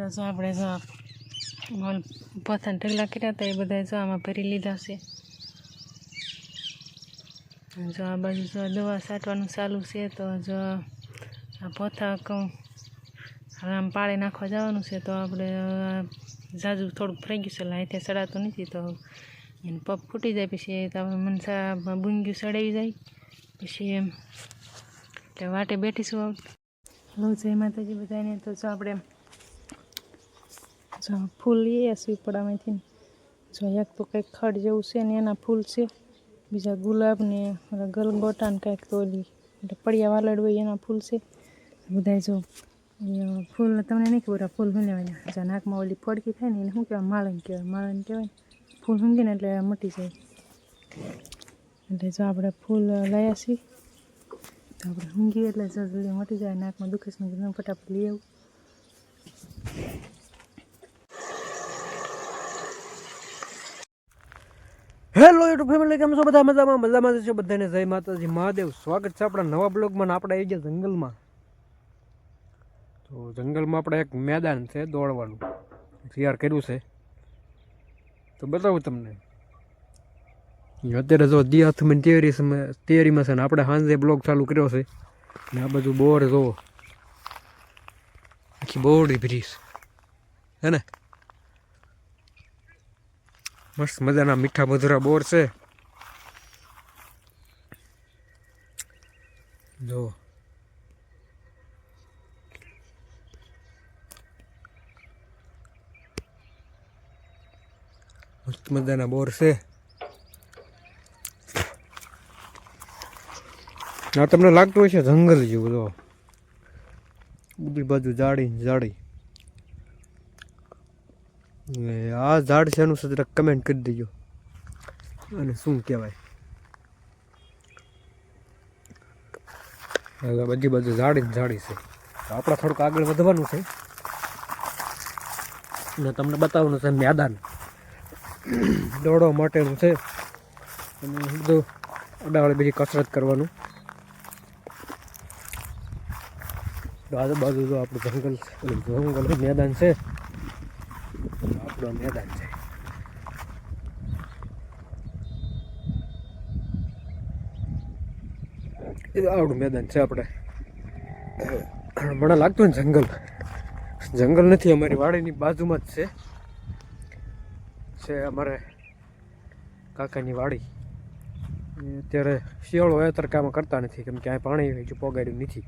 તો જો આપણે જો પોતાને ઢગલા કર્યા હતા એ બધા જો આમાં ભરી લીધા છે. જો આ બાજુ જો દવા છાંટવાનું ચાલુ છે. તો જો આ પોથા કહું હવે આમ પાળે નાખવા જવાનું છે. તો આપણે ઝાઝું થોડુંક ફરી ગયું છે, લાઈતે સડાતું નથી. તો એને પગ ફૂટી જાય પછી તો આપણે મનસા બુંગ્યું સડાવી જાય પછી એટલે વાટે બેઠીશું. હલો જય માતાજી બધાને. તો જો આપણે જો ફૂલ લઈએ પીપળામાંથી. જો એક તો કંઈક ખડ જેવું છે ને એના ફૂલ છે, બીજા ગુલાબ ને ગલગોટા ને કંઈક તો ઓલી એટલે પડિયા વાલડ હોય એના ફૂલ છે બધા. જો ફૂલ તમને નહીં ખબર ફૂલ શું લેવાના. જ્યાં નાકમાં ઓલી ફડકી થાય ને એને શું કહેવાય? માળન કહેવાય. માળન કહેવાય ફૂલ ઊંઘી ને એટલે મટી જાય. એટલે જો આપણે ફૂલ લાવ્યા છીએ તો આપણે ઊંઘીએ એટલે જલ્દી મટી જાય. નાકમાં દુખે છે ફટાફટ લઈ આવું. હેલો યુટ્યુબ ફેમિલી, કેમ છો બધા? મજામાં છો બધાને? જય માતાજી મહાદેવ. સ્વાગત છે આપણા નવા બ્લોગમાં. આપણે આવી ગયા જંગલમાં. તો જંગલમાં આપણે એક મેદાન છે દોડવાનું તૈયાર કર્યું છે, તો બતાવું તમને. અત્યારે જો દી હાથમાં તૈયારીમાં છે ને આપણે સાંજે બ્લોગ ચાલુ કર્યો છે. ને આ બધું બોર જોવો, આખી બોરડી બ્રિજ હે ને, મસ્ત મજાના મીઠા મધુરા બોર છે. જો મસ્ત મજાના બોર છે. આ તમને લાગતું હશે જંગલ જેવું. જો બધી બાજુ જાડી જાડી. આ ઝાડ છે એનું જરાક કમેન્ટ કરી દેજો અને શું કહેવાય. બધી બાજુ જાડી જાડી છે. આપણે થોડુંક આગળ વધવાનું છે ને તમને બતાવવાનું છે મેદાન દોડવા માટેનું છે. અને બધું અડાવડે બીજી કસરત કરવાનું. આજુબાજુ જો આપણું જંગલ મેદાન છે. આપણું મેદાન છે. આવડું મેદાન છે. આપણે મને લાગતું ને જંગલ નથી, અમારી વાડીની બાજુમાં જ છે અમારે કાકાની વાડી. અત્યારે શિયાળો હોય ત્યારે કામ કરતા નથી, કેમ કે આ પાણી હજુ પોગાડ્યું નથી.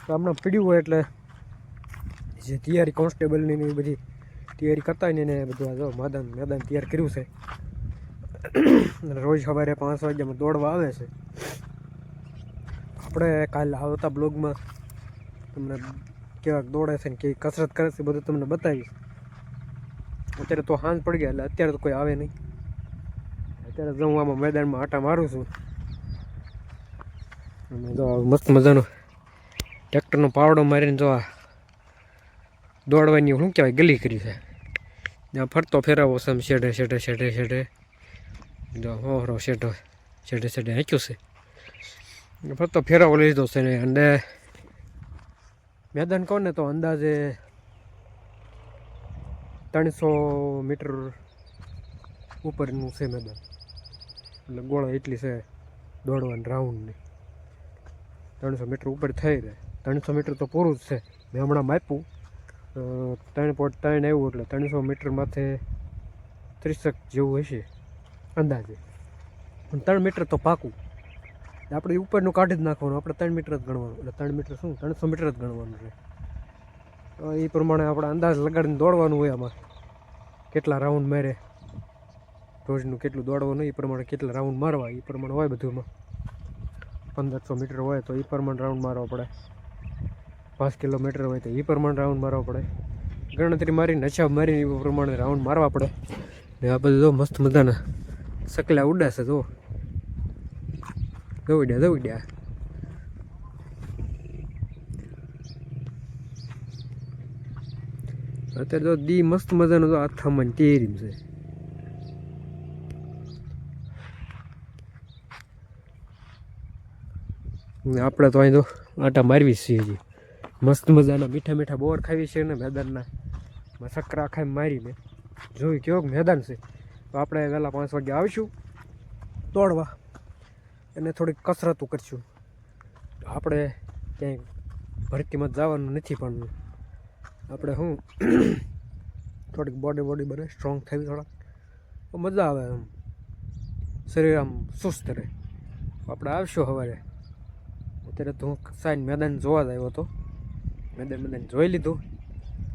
તો હમણાં પીડ્યું હોય એટલે જે તૈયારી કોન્સ્ટેબલની ને બધી તૈયારી કરતા હોય ને બધું આ જો મેદાન તૈયાર કર્યું છે. રોજ સવારે 5 વાગ્યામાં દોડવા આવે છે. આપણે કાલે આવતા બ્લોગમાં તમને કેવા દોડે છે ને કેવી કસરત કરે છે બધું તમને બતાવીશ. અત્યારે તો સાંજ પડી ગયા એટલે અત્યારે તો કોઈ આવે નહીં. અત્યારે જો હું આમાં મેદાનમાં આટા મારું છું અને જો મસ્ત મજાનો ટ્રેક્ટરનો પાવડો મારીને જો આ દોડવાની શું કહેવાય ગલી કરી છે. ત્યાં ફરતો ફેરાવો છે શેઢે જો હોરો શેઢે હાંચ્યું છે. ફરતો ફેરાવો લીધો છે ને. અને મેદાન કહો ને તો અંદાજે 300 મીટર ઉપરનું છે મેદાન. એટલે ગોળા એટલી છે દોડવાની રાઉન્ડની. 300 મીટર ઉપર થઈ રહે. 300 મીટર તો પૂરું જ છે. મેં હમણાં માપ્યું 3.3 આવ્યું એટલે 300 મીટર માથે 30 જેવું હશે અંદાજે. 3 મીટર તો પાકું. આપણે ઉપરનું કાઢી જ નાખવાનું. આપણે 3 મીટર જ ગણવાનું. એટલે 3 મીટર શું 300 મીટર જ ગણવાનું છે. તો એ પ્રમાણે આપણે અંદાજ લગાડીને દોડવાનું હોય. આમાં કેટલા રાઉન્ડ મારે, રોજનું કેટલું દોડવાનું એ પ્રમાણે કેટલા રાઉન્ડ મારવા એ પ્રમાણે હોય બધુંમાં. 1500 મીટર હોય તો એ પ્રમાણે રાઉન્ડ મારવા પડે. 5 કિલોમીટર હોય તો એ પ્રમાણે રાઉન્ડ મારવા પડે. ગણતરી મારીને નશા મારીને એ પ્રમાણે રાઉન્ડ મારવા પડે. ને આ બધું જો મસ્ત મજાના સકલા ઉડાશે. જો દઉડ્યા અત્યારે જો દી મસ્ત મજાનો જો આથામાં તેરીમ છે. આપણે તો અહીં તો આટા મારવી છીએ. હજી મસ્ત મજાના મીઠા બોર ખાવી છે ને મેદાનના. સકરા આખા મારી મેં જોઈ કેવું મેદાન છે. તો આપણે વહેલા 5 વાગે આવીશું દોડવા અને થોડીક કસરતો કરીશું. આપણે ક્યાંય ભરતીમાં જવાનું નથી, પણ આપણે શું થોડીક બોડી બને સ્ટ્રોંગ થવી, થોડાક તો મજા આવે, આમ શરીર આમ સુસ્ત રહે. આપણે આવશું સવારે. અત્યારે તો હું સાઈન મેદાન જોવા જ આવ્યો હતો, મેદાન જોઈ લીધું.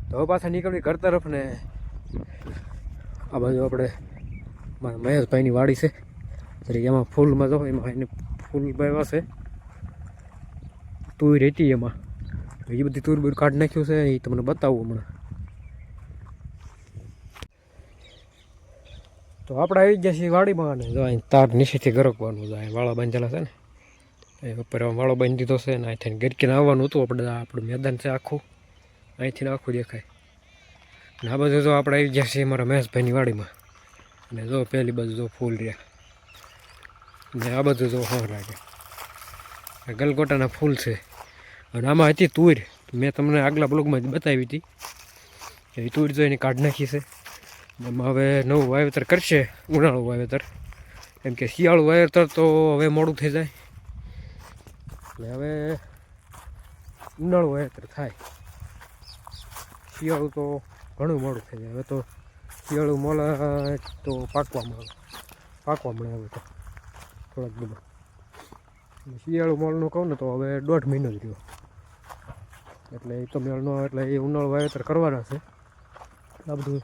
તો હવે પાછા નીકળવી ઘર તરફ. ને આ બાજુ આપણે મારા મહેશભાઈની વાડી છે, તરીકે એમાં ફૂલમાં જો એમાં એને ફૂલ વાવ્યા છે. તુર હતી એમાં, એ બધી તુર કાઢી નાખ્યું છે, એ તમને બતાવું હમણાં. તો આપણે આવી ગયા છીએ વાડીમાં, અને જો અહીં તાર નીચેથી ગરકવાનું જાય, વાળા બાંધેલા છે ને, એ ઉપર વાળો બાંધી દીધો છે. ને અહીંથી ગરકીને આવવાનું હતું. આપણું મેદાન છે આખું, અહીંથી આખું દેખાય. અને આ બાજુ જો આપણે આવી ગયા છીએ મારા મહેશભાઈની વાડીમાં. અને જો પહેલી બાજુ જો ફૂલ રહ્યા, ને આ બાજુ જો હા લાગે ગલગોટાના ફૂલ છે. અને આમાં હતી તુર, મેં તમને આગલા બ્લોગમાં જ બતાવી હતી. એ તુર જોઈને કાઢી નાખી છે. એમાં હવે નવું વાવેતર કરશે, ઉનાળું વાવેતર. કેમ કે શિયાળું વાવેતર તો હવે મોડું થઈ જાય, એટલે હવે ઉનાળું વાવેતર થાય. શિયાળું તો ઘણું મોડું થઈ જાય. હવે તો શિયાળું મોલા તો પાકવા મળે હવે તો થોડાક બધું. શિયાળું મોલનું કહું ને તો હવે 1.5 મહિનો જ રહ્યો, એટલે એ તો મેળનો, એટલે એ ઉનાળું વાવેતર કરવાના છે. આ બધું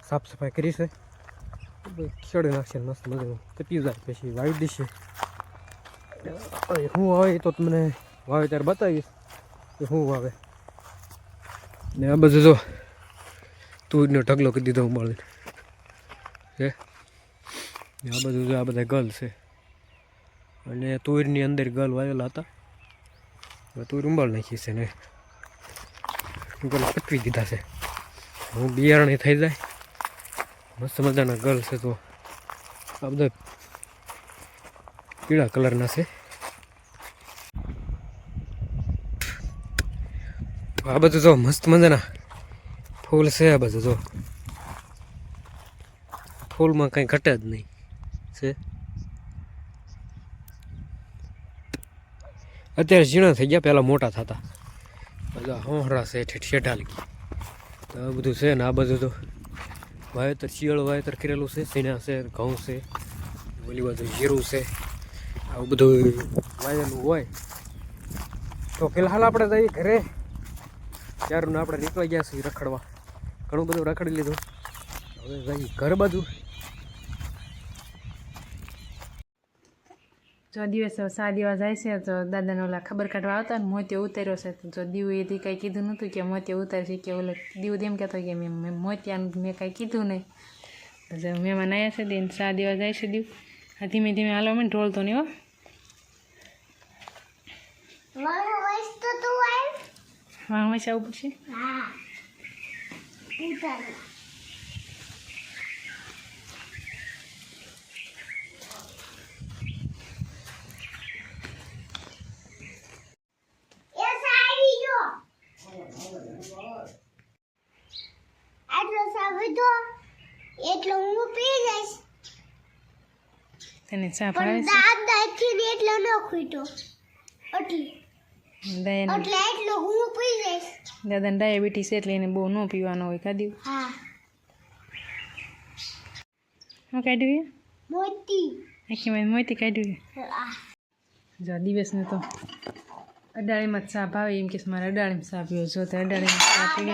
સાફ સફાઈ કરી છે, ખેડી નાખશે મસ્ત મજાનું, તપી જાય પછી વાવી દઈશે. શું આવે તો તમને વાવેતર બતાવીશ કે શું વાવે. ને આ બધું જો તુરનો ઢગલો કરી દીધો ઉંબાળીને છે. આ બધું જો આ બધા ગલ છે, અને તુરની અંદર ગલ વાવેલા હતા. હવે તુર ઉંબાળી નાખી છે ને ગલ પટવી દીધા છે. હું બિયારણી થઈ જાય, મસ્ત મજાના ગલ છે. તો આ બધા પીળા કલરના છે. આ બધું જો મસ્ત મજાના ફૂલ છે. આ બધું જો ફૂલમાં કંઈ ઘટે જ નહીં છે. અત્યારે ઝીણા થઈ ગયા, પહેલાં મોટા થતા. બધા હોંહરા છે, શેઢા લગી. તો આ બધું છે ને. આ બધું તો વાવેતર શિયાળું વાવેતર કરેલું છે. સીણા છે, ઘઉં છે, ઓલી બાજુ જીરું છે. આવું બધું વાવેલું હોય. તો ફિલહાલ આપણે જઈએ ઘરે. ત્યારનું આપણે નીકળી ગયા છીએ રખડવા. ઘણું બધું રખડી લીધું, હવે જઈએ ઘર બાજુ. જો દિવસ 7 દિવસ જાય છે, તો દાદાને ઓલા ખબર કાઢવા આવતા ને મોતિયો ઉતાર્યો છે. તો જો દીવ એથી કંઈ કીધું નહોતું કે મોતિયો ઉતારશે, કે ઓલે દીવ એમ કહેતો કે મેં મોતિયાનું મેં કાંઈ કીધું નહીં. તો મહેમાન આવ્યા છે, દિન 7 દિવસ જાય છે દીવ. આ ધીમે ધીમે હાલો, મને ઢોળતો નહીં હો. હા હંમેશા આવું પડશે. એટલો હું પી જઈશ. તને ચા ભાવે છે? દાદાથી એટલો ન ખૂટો, એટલે એટલો હું પી જઈશ. દાદાને ડાયાબિટીસ એટલે એને બહુ ન પીવાનો હોય. કાઢ્યું? હા. શું કાઢ્યું? મોતી. આખી મોતી કાઢ્યું. જો દિવસને તો અડાળીમાં જ ચા ભાવે, એમ કે મારે અડાળીમાં ચા પીવો. જો તો અડાળીમાં ચા પીવે,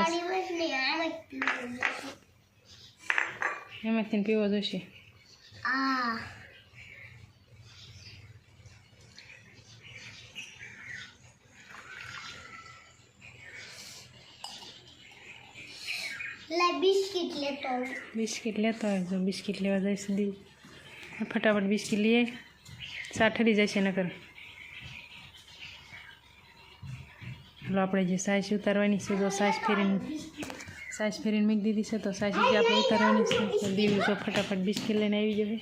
એમાંથી પીવો જોશે. બિસ્કિટ લેતો હોય. જો બિસ્કિટ લેવા જઈશ દીવ, ફટાફટ બિસ્કિટ લઈએ. ચા ઠરી જાય છે નકર. હાલો આપણે જે સાઈઝ ઉતારવાની છે, તો સાઈઝ ફેરીને મૂકી દીધી છે. તો સાઈઝ જે આપણે ઉતારવાની છે, દીવ તો ફટાફટ બિસ્કિટ લઈને આવી જશે.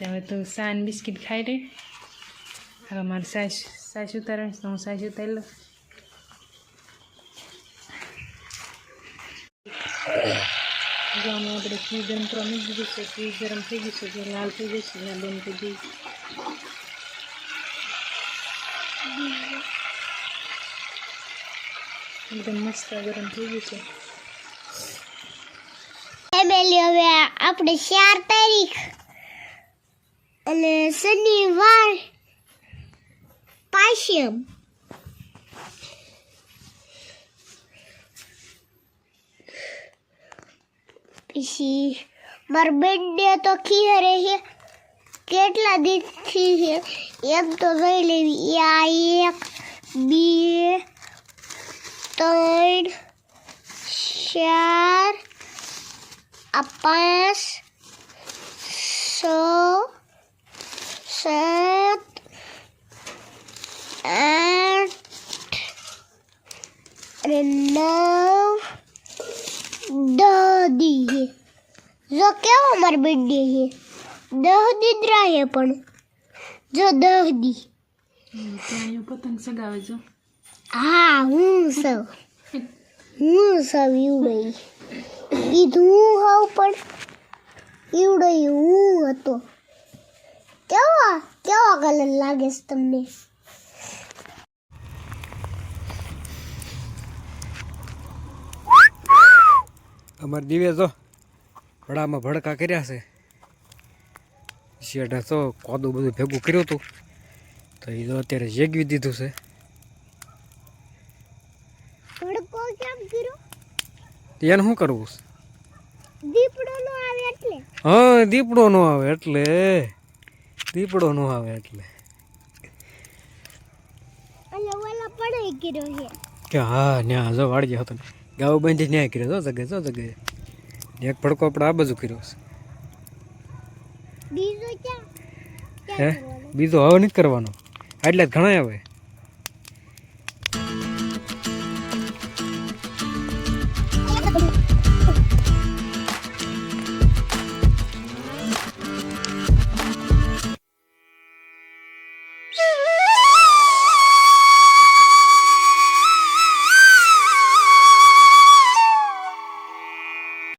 હવે તો સાન બિસ્કિટ ખાઈ રહી. હવે મારે સાઈઝ ઉતારવાની, તો હું સાઈઝ ઉતારી લઉં. જો અમે આપણે ઘી ગરમ કરવા મૂકી દીધું છે, ઘી ગરમ થઈ ગયું છે, જે લાલ થઈ જશે ત્યાં બંધ કરી દઈએ. એકદમ મસ્ત ગરમ થઈ ગયું છે. ફેમિલી હવે આપણે 4 તારીખ અને શનિવાર પાછમ પછી મારો બર્થડે તો ખીરે છે કેટલા દિવસથી છે એમ તો જોઈ લેવી. આ 1 2 3 4 આ 5 6 7 8 અને 9 10 દી છે. જો કેવો મારો બર્થડે છે 10 દી જ રહે પણ જો 10 દી. ત્યાં એવું પતંગ સગાવે જો. હા હું સૌ ઈવડો કીધું હું હોઉં પણ ઈવડો હું હતો. કેવો કલર લાગે છે તમને? અમારે દિવ્ય તો વડામાં ભડકા કર્યા છે. શેઠે તો કોદું બધું ભેગું કર્યું હતું તો એ તો અત્યારે જેગવી દીધું છે. ભડકો કેમ કર્યો? એને શું કરવું છે? દીપડો નો આવે એટલે. હા દીપડો ન આવે એટલે દીપડો ન આવે એટલે અને ઓલા પડાઈ કર્યો છે. કે હા ન્યા જો વાળી હતો ગાવ બાંધી ન્યાય કર્યો જો જગે એક ભડકો આપણે આ બાજુ કર્યો છે. બીજો ક્યાં હે બીજો હવે નથી કરવાનો એટલે જ ઘણા આવે.